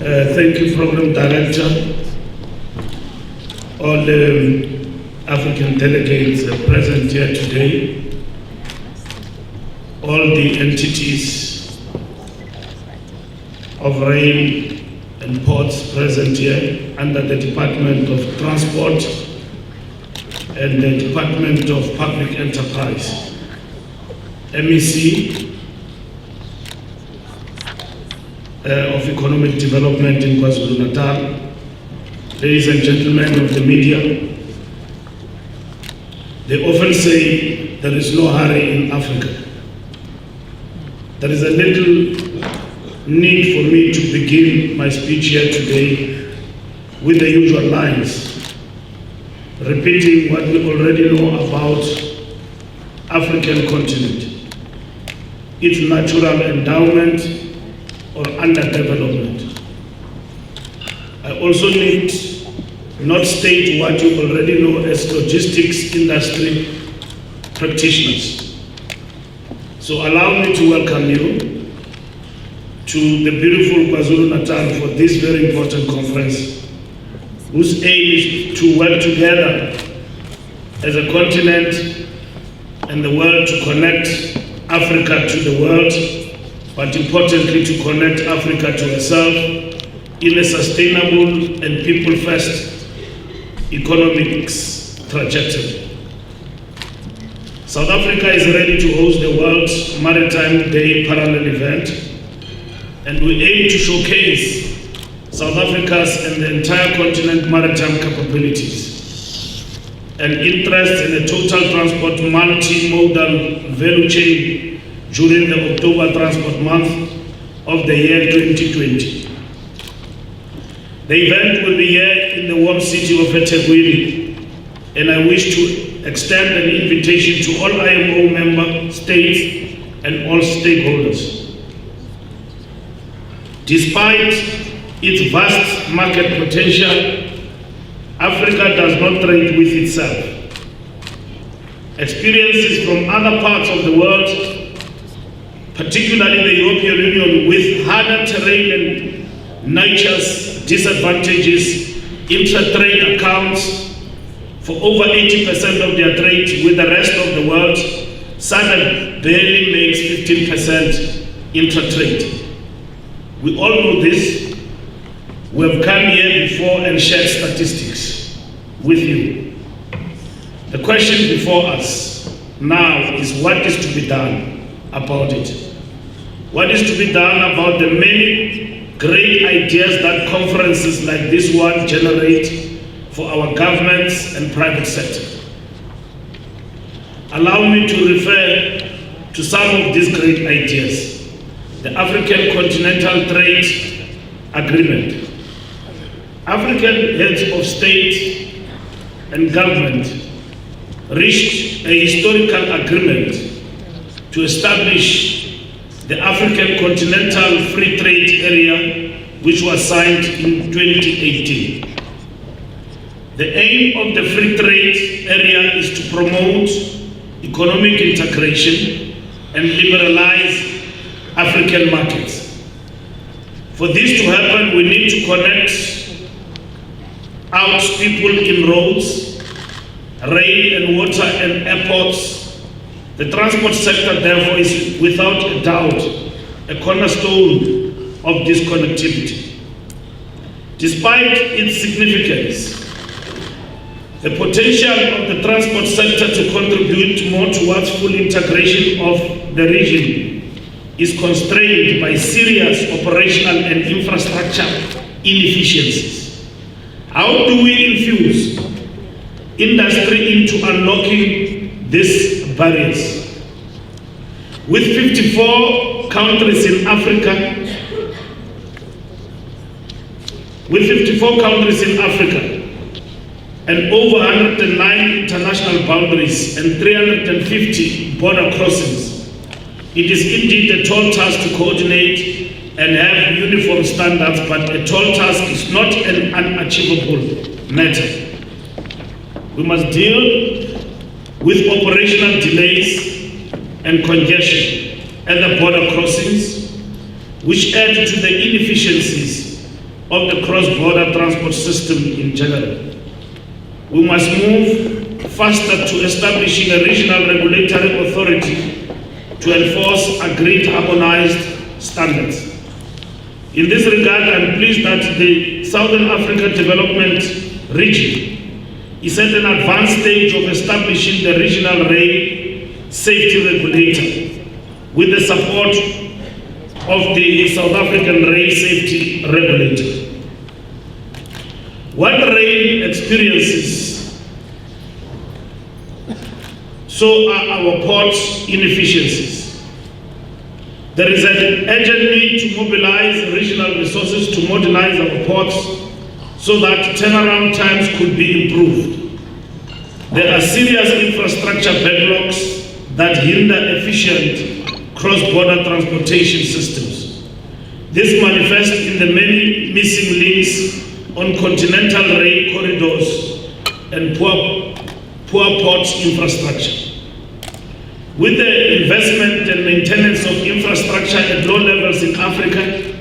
Thank you, Program Director, all the African delegates present here today, all the entities of rail and ports present here under the Department of Transport and the Department of Public Enterprise, MEC, of Economic Development in KwaZulu-Natal, ladies and gentlemen of the media. They often say there is no hurry in Africa. There is a little need for me to begin my speech here today with the usual lines, repeating what we already know about African continent, its natural endowment or underdevelopment. I also need not state what you already know as logistics industry practitioners. So allow me to welcome you to the beautiful KwaZulu-Natal for this very important conference, whose aim is to work together as a continent and the world to connect Africa to the world, but importantly to connect Africa to herself in a sustainable and people-first economics trajectory. South Africa is ready to host the World's Maritime Day parallel event, and we aim to showcase South Africa's and the entire continent maritime capabilities and interest in a total transport multimodal value chain during the October Transport Month of the year 2020. The event will be here in the warm city of eThekwini, and I wish to extend an invitation to all IMO member states and all stakeholders. Despite its vast market potential, Africa does not trade with itself. Experiences from other parts of the world, particularly the European Union, with harder terrain and nature's disadvantages, intra-trade accounts for over 80% of their trade with the rest of the world. SADC barely makes 15% intra-trade. We all know this. We have come here before and shared statistics with you. The question before us now is what is to be done about it? What is to be done about the many great ideas that conferences like this one generate for our governments and private sector? Allow me to refer to some of these great ideas. The African Continental Trade Agreement. African heads of state and government reached a historical agreement to establish the African Continental Free Trade Area, which was signed in 2018. The aim of the free trade area is to promote economic integration and liberalize African markets. For this to happen, we need to connect out people in roads, rail and water and airports. The transport sector, therefore, is without a doubt a cornerstone of this connectivity. Despite its significance, the potential of the transport sector to contribute more towards full integration of the region is constrained by serious operational and infrastructure inefficiencies. How do we infuse industry into unlocking these barriers? With 54 countries in Africa, and over 109 international boundaries and 350 border crossings, it is indeed a tall task to coordinate and have uniform standards, but a tall task is not an unachievable matter. We must deal with operational delays and congestion at the border crossings, which add to the inefficiencies of the cross-border transport system in general. We must move faster to establishing a regional regulatory authority to enforce agreed harmonized standards. In this regard, I am pleased that the Southern Africa Development Region is at an advanced stage of establishing the regional rail safety regulator with the support of the South African rail safety regulator. What rail experiences, so are our port inefficiencies. There is an urgent need to mobilize regional resources to modernize our ports so that turnaround times could be improved. There are serious infrastructure backlogs that hinder efficient cross-border transportation systems. This manifests in the many missing links on continental rail corridors and poor port infrastructure. With the investment and maintenance of infrastructure at low levels in Africa,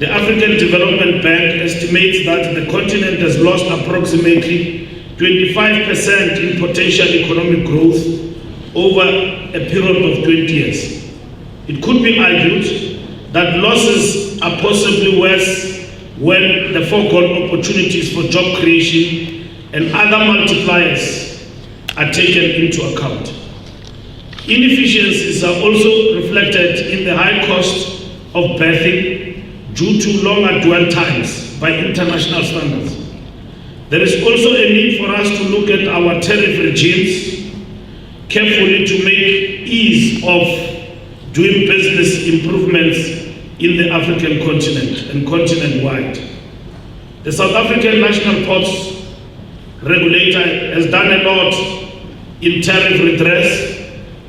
the African Development Bank estimates that the continent has lost approximately 25% in potential economic growth over a period of 20 years. It could be argued that losses are possibly worse when the foregone opportunities for job creation and other multipliers are taken into account. Inefficiencies are also reflected in the high cost of berthing due to longer dwell times by international standards. There is also a need for us to look at our tariff regimes carefully to make ease of doing business improvements in the African continent and continent-wide. The South African National Ports Regulator has done a lot in tariff redress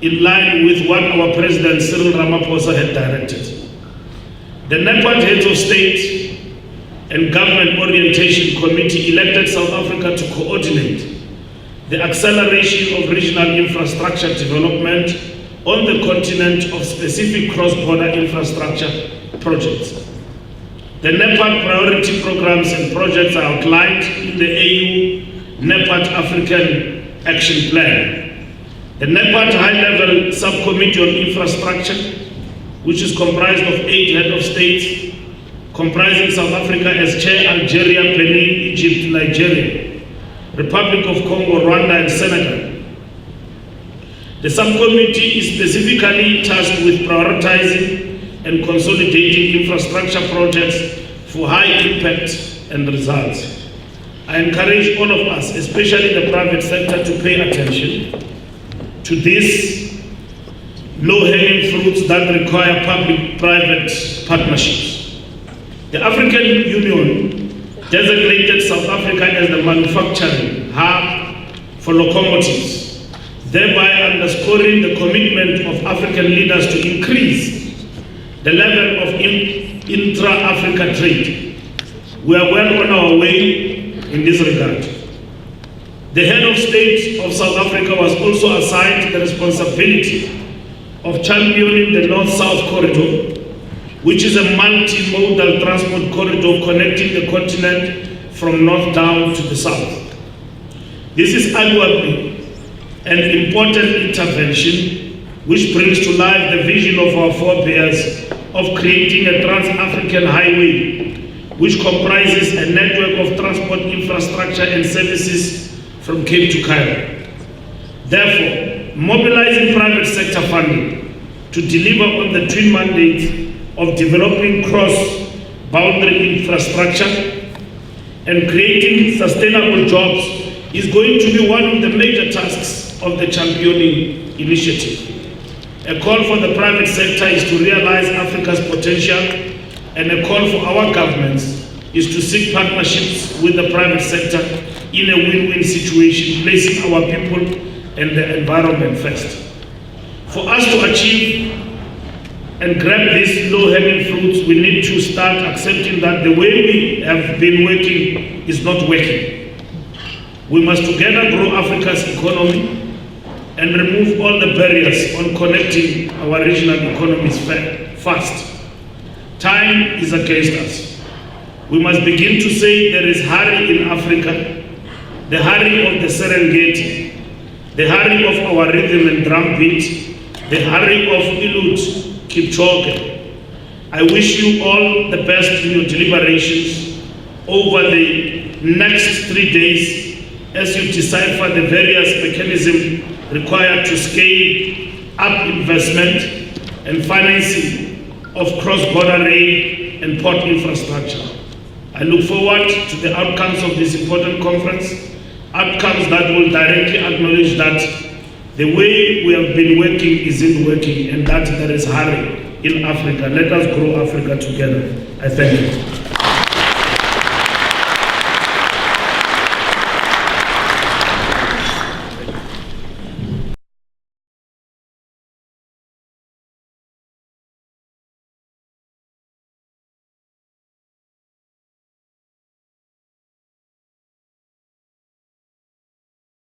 in line with what our President Cyril Ramaphosa had directed. The NEPAD Heads of State and Government Orientation Committee elected South Africa to coordinate the acceleration of regional infrastructure development on the continent of specific cross-border infrastructure projects. The NEPAD priority programs and projects are outlined in the AU NEPAD African Action Plan. The NEPAD High-Level Subcommittee on Infrastructure, which is comprised of 8 heads of states, comprising South Africa as chair, Algeria, Benin, Egypt, Nigeria, Republic of Congo, Rwanda, and Senegal. The subcommittee is specifically tasked with prioritizing and consolidating infrastructure projects for high impact and results. I encourage all of us, especially the private sector, to pay attention to these low-hanging fruits that require public-private partnerships. The African Union designated South Africa as the manufacturing hub for locomotives, thereby underscoring the commitment of African leaders to increase the level of intra-Africa trade. We are well on our way in this regard. The head of state of South Africa was also assigned the responsibility of championing the North-South Corridor, which is a multimodal transport corridor connecting the continent from north down to the south. This is arguably an important intervention which brings to life the vision of our forebears of creating a trans-African highway which comprises a network of transport infrastructure and services from Cape to Cairo. Therefore, mobilizing private sector funding to deliver on the twin mandate of developing cross-boundary infrastructure and creating sustainable jobs is going to be one of the major tasks of the championing initiative. A call for the private sector is to realize Africa's potential, and a call for our governments is to seek partnerships with the private sector in a win-win situation, placing our people and the environment first. For us to achieve and grab these low-hanging fruits, we need to start accepting that the way we have been working is not working. We must together grow Africa's economy and remove all the barriers on connecting our regional economies fast. Time is against us. We must begin to say there is hurry in Africa, the hurry of the Serengeti, the hurry of our rhythm and drum beat, the hurry of Ilut, Kipchoge. I wish you all the best in your deliberations over the next 3 days as you decipher the various mechanisms required to scale up investment and financing of cross-border rail and port infrastructure. I look forward to the outcomes of this important conference, outcomes that will directly acknowledge that the way we have been working isn't working and that there is hurry in Africa. Let us grow Africa together. I thank you.